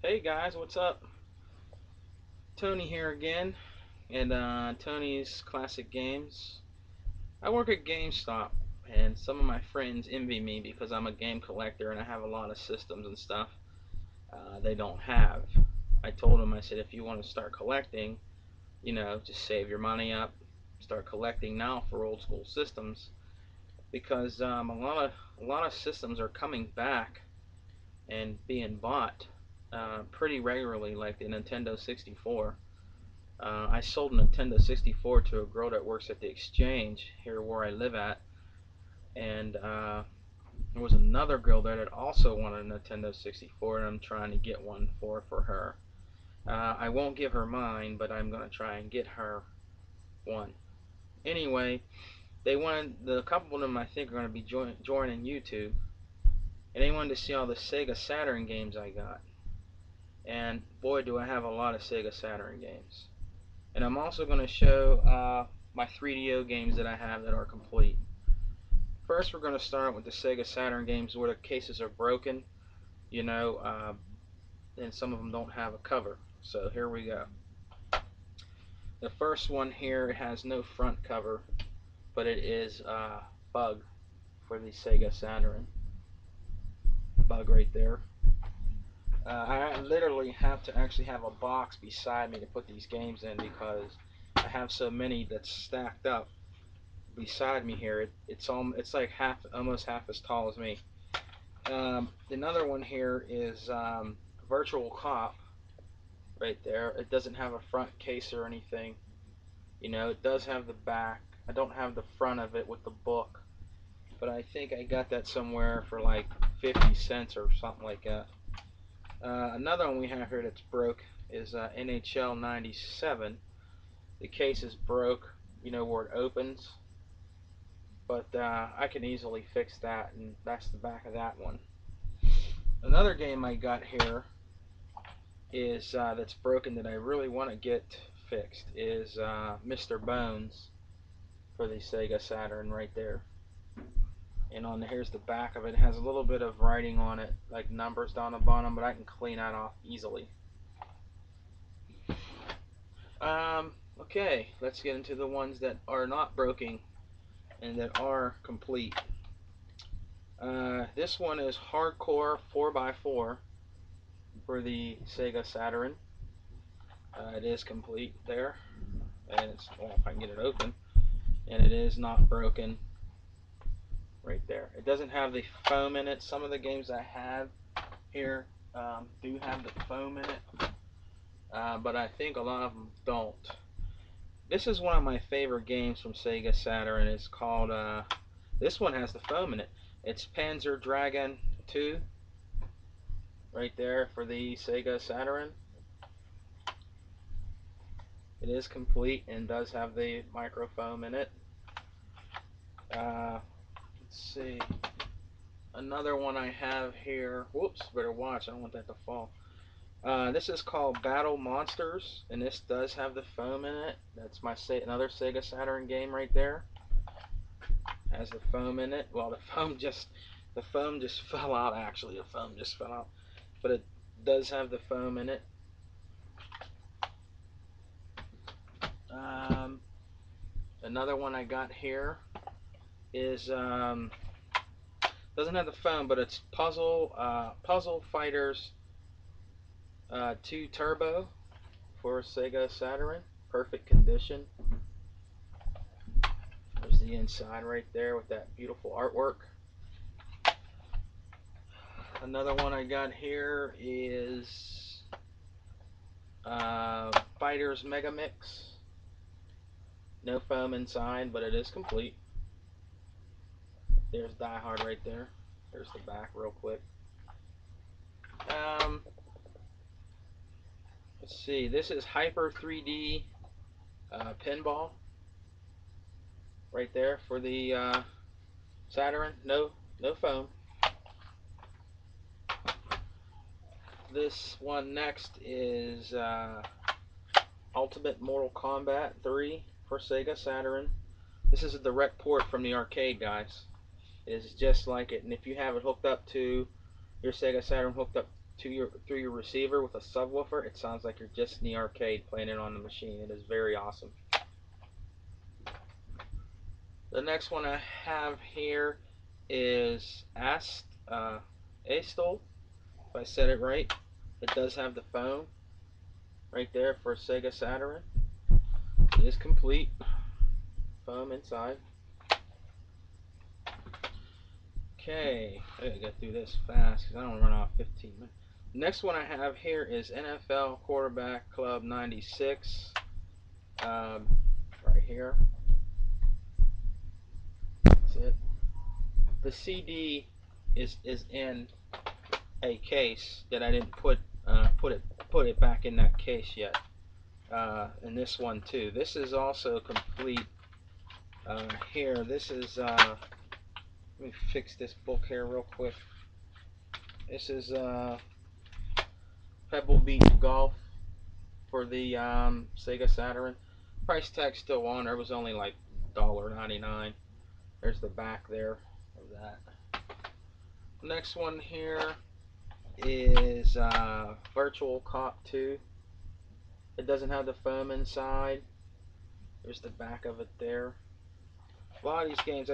Hey guys, what's up? Tony here again, and Tony's Classic Games. I work at GameStop, and some of my friends envy me because I'm a game collector and I have a lot of systems and stuff they don't have. I told them, I said, if you want to start collecting, just save your money up, start collecting now for old school systems because a lot of systems are coming back and being bought pretty regularly, like the Nintendo 64. I sold a Nintendo 64 to a girl that works at the exchange here where I live at, and there was another girl there that also wanted a Nintendo 64, and I'm trying to get one for her. I won't give her mine, but I'm gonna try and get her one. Anyway, they wanted the couple of them. I think are gonna be joining YouTube, and they wanted to see all the Sega Saturn games I got. And boy, do I have a lot of Sega Saturn games. And I'm also going to show my 3DO games that I have that are complete. First, we're going to start with the Sega Saturn games where the cases are broken, you know, and some of them don't have a cover. So here we go. The first one here has no front cover, but it is Bug for the Sega Saturn. Bug right there. I literally have to actually have a box beside me to put these games in because I have so many that's stacked up beside me here. It's like almost half as tall as me. Another one here is Virtual Cop right there. It doesn't have a front case or anything. It does have the back. I don't have the front of it with the book, but I think I got that somewhere for like 50 cents or something like that. Another one we have here that's broke is NHL 97. The case is broke, where it opens, but I can easily fix that, and that's the back of that one. Another game I got here is that's broken that I really want to get fixed is Mr. Bones for the Sega Saturn right there. And here's the back of it. It has a little bit of writing on it, like numbers down the bottom, but I can clean that off easily. Okay, let's get into the ones that are not broken and that are complete. This one is Hardcore 4x4 for the Sega Saturn. It is complete there, and if I can get it open, and it is not broken right there. It doesn't have the foam in it. Some of the games I have here do have the foam in it, but I think a lot of them don't. This is one of my favorite games from Sega Saturn. It's called, this one has the foam in it. It's Panzer Dragon 2 right there for the Sega Saturn. It is complete and does have the microfoam in it. Let's see. Another one I have here. Whoops, better watch. I don't want that to fall. This is called Battle Monsters, and this does have the foam in it. That's another Sega Saturn game right there. Has the foam in it. Well, the foam just fell out. Actually, the foam just fell out, but it does have the foam in it. Another one I got here is doesn't have the foam, but it's Puzzle Fighters 2 Turbo for Sega Saturn. Perfect condition. There's the inside right there with that beautiful artwork. Another one I got here is Fighters Mega Mix. No foam inside, but it is complete. There's Die Hard right there. There's the back real quick. Let's see. This is Hyper 3D Pinball right there for the Saturn. No foam. This one next is Ultimate Mortal Kombat 3 for Sega Saturn. This is a direct port from the arcade, guys. It is just like it, and if you have it hooked up to your Sega Saturn hooked up to your through your receiver with a subwoofer, it sounds like you're just in the arcade playing it on the machine. It is very awesome. The next one I have here is Astol. If I said it right, it does have the foam right there for Sega Saturn. It is complete. Foam inside. Okay, I gotta get through this fast because I don't run off 15 minutes. Next one I have here is NFL Quarterback Club 96. Right here. That's it. The CD is in a case that I didn't put it back in that case yet. And this one too. This is also complete. Here, this is. Let me fix this book here real quick. This is Pebble Beach Golf for the Sega Saturn. Price tag still on. There was only like $1.99. There's the back there of that. Next one here is Virtual Cop 2. It doesn't have the foam inside. There's the back of it there. A lot of these games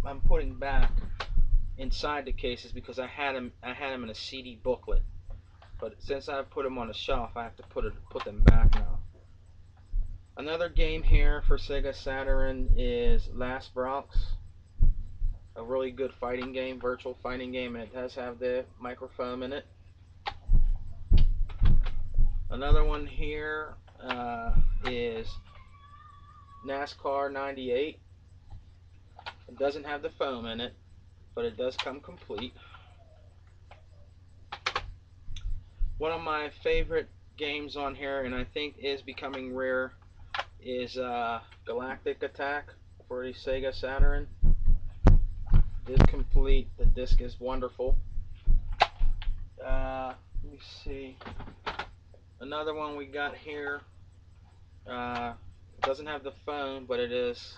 I'm putting back inside the cases because I had them in a CD booklet. But since I've put them on a shelf, I have to put them back now. Another game here for Sega Saturn is Last Bronx. A really good fighting game, virtual fighting game, and it does have the microphone in it. Another one here is NASCAR 98. It doesn't have the foam in it, but it does come complete. One of my favorite games on here, and I think is becoming rare, is Galactic Attack for the Sega Saturn. It is complete. The disc is wonderful. Let me see. Another one we got here. It doesn't have the phone, but it is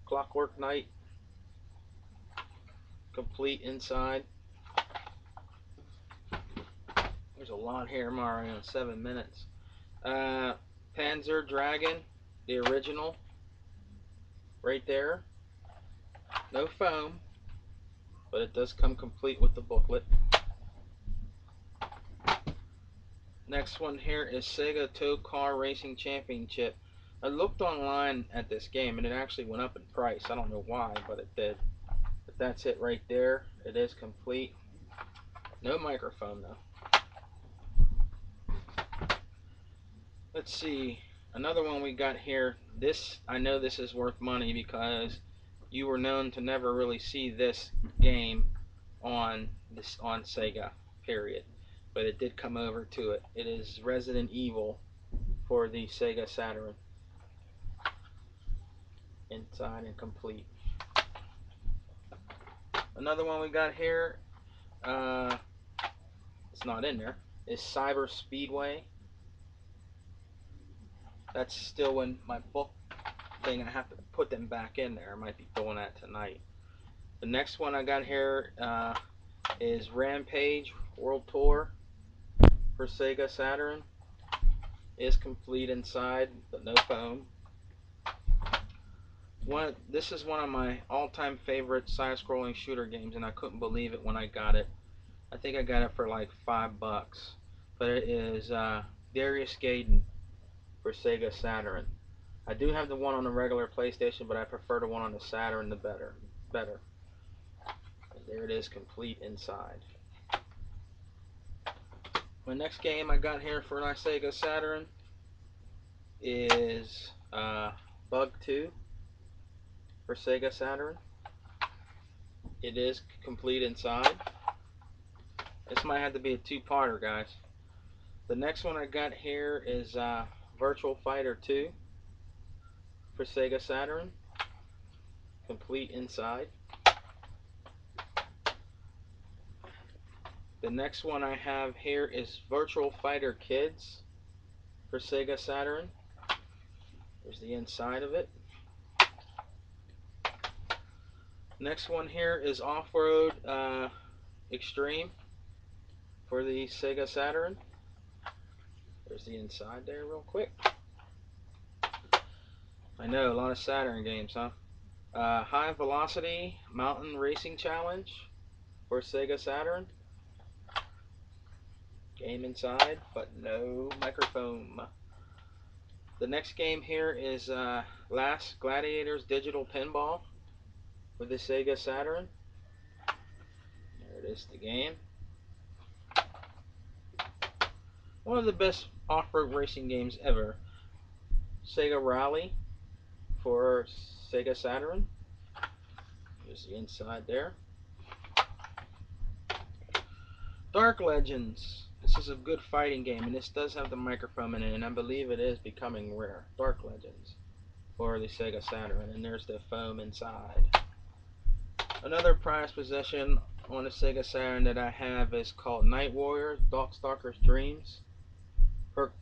Clockwork Knight. Complete inside. There's a lot here, Mario, in 7 minutes. Panzer Dragon, the original. Right there. No foam, but it does come complete with the booklet. Next one here is Sega Tow Car Racing Championship. I looked online at this game and it actually went up in price. I don't know why, but it did. But that's it right there. It is complete. No microphone though. Let's see. Another one we got here. This, I know this is worth money because you were known to never really see this game on Sega, period. But it did come over to it. It is Resident Evil for the Sega Saturn. Inside and complete. Another one we got here, it's not in there, is Cyber Speedway. That's still in my book thing. I have to put them back in there. I might be doing that tonight. The next one I got here is Rampage World Tour for Sega Saturn. Is complete inside, but no foam. This is one of my all-time favorite side-scrolling shooter games, and I couldn't believe it when I got it. I think I got it for like $5, but it is Darius Gaiden for Sega Saturn. I do have the one on the regular PlayStation, but I prefer the one on the Saturn the better. And there it is, complete inside. My next game I got here for my Sega Saturn is Bug 2 for Sega Saturn. It is complete inside. This might have to be a two-parter, guys. The next one I got here is Virtual Fighter 2 for Sega Saturn. Complete inside. The next one I have here is Virtual Fighter Kids for Sega Saturn. There's the inside of it. Next one here is Off-Road Extreme for the Sega Saturn. There's the inside there real quick. I know, a lot of Saturn games, huh? High Velocity Mountain Racing Challenge for Sega Saturn. Game inside, but no microphone. The next game here is Last Gladiators Digital Pinball for the Sega Saturn. There it is, the game. One of the best off-road racing games ever. Sega Rally for Sega Saturn. There's the inside there. Dark Legends. This is a good fighting game, and this does have the microphone in it, and I believe it is becoming rare. Dark Legends for the Sega Saturn, and there's the foam inside. Another prized possession on the Sega Saturn that I have is called Night Warriors, Darkstalker's Dreams.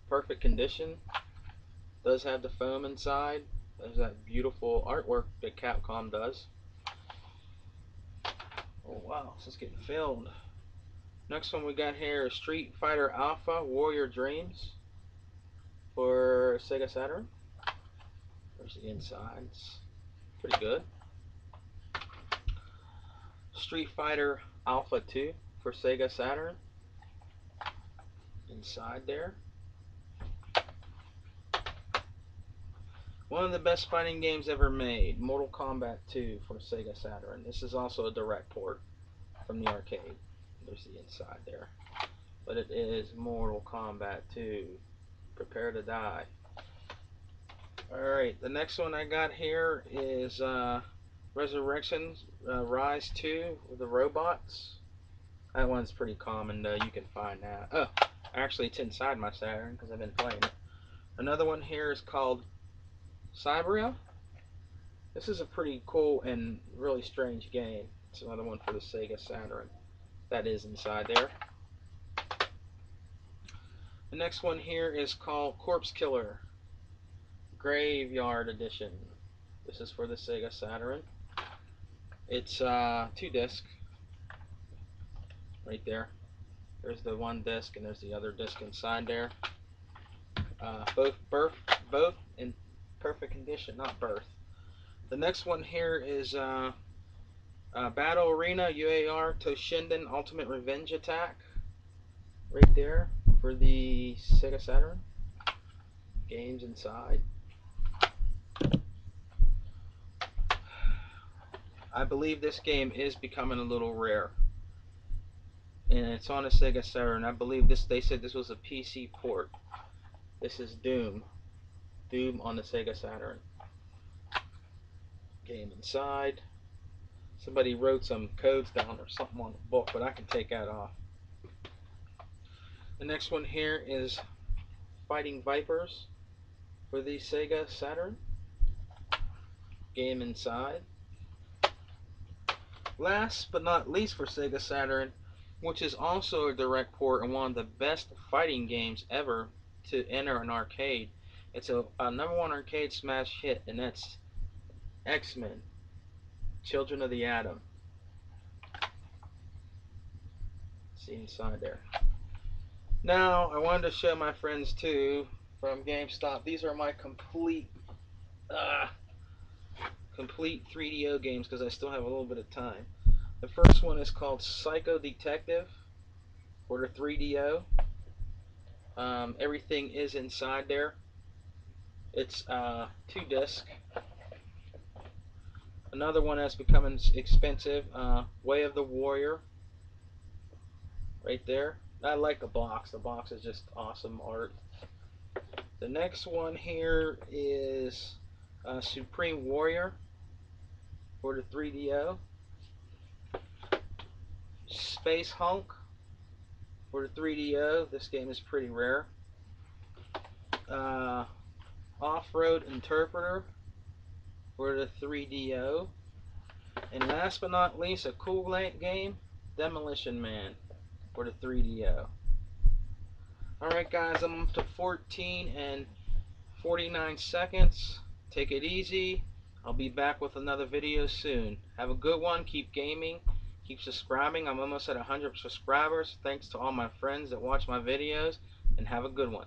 Perfect condition. Does have the foam inside. There's that beautiful artwork that Capcom does. Oh wow, this is getting filled. Next one we got here is Street Fighter Alpha Warrior Dreams for Sega Saturn. There's the inside. It's pretty good. Street Fighter Alpha 2 for Sega Saturn. Inside there. One of the best fighting games ever made, Mortal Kombat 2 for Sega Saturn. This is also a direct port from the arcade. There's the inside there. But it is Mortal Kombat 2. Prepare to die. Alright, the next one I got here is Resurrections Rise 2 with the robots. That one's pretty common though, you can find that. Oh, actually it's inside my Saturn because I've been playing it. Another one here is called Cyberia. This is a pretty cool and really strange game. It's another one for the Sega Saturn. That is inside there. The next one here is called Corpse Killer Graveyard Edition. This is for the Sega Saturn. It's 2 disc right there. There's the one disc and there's the other disc inside there. Both in perfect condition, not birth. The next one here is Battle Arena UAR Toshinden Ultimate Revenge Attack. Right there for the Sega Saturn. Games inside. I believe this game is becoming a little rare. And it's on a Sega Saturn. I believe this. They said this was a PC port. This is Doom. Doom on the Sega Saturn. Game inside. Somebody wrote some codes down or something on the book, but I can take that off. The next one here is Fighting Vipers for the Sega Saturn. Game inside. Last but not least for Sega Saturn, which is also a direct port and one of the best fighting games ever to enter an arcade. It's a #1 arcade smash hit, and that's X-Men, Children of the Atom. See inside there. Now, I wanted to show my friends too from GameStop. These are my complete 3DO games because I still have a little bit of time. The first one is called Psycho Detective for the 3DO. Everything is inside there. It's 2 disc. Another one that's becoming expensive, Way of the Warrior. Right there. I like the box. The box is just awesome art. The next one here is Supreme Warrior for the 3DO. Space Hunk for the 3DO. This game is pretty rare. Off-Road Interpreter for the 3DO. And last but not least, a cool game, Demolition Man for the 3DO. Alright guys, I'm up to 14 and 49 seconds. Take it easy. I'll be back with another video soon. Have a good one. Keep gaming. Keep subscribing. I'm almost at 100 subscribers. Thanks to all my friends that watch my videos, and have a good one.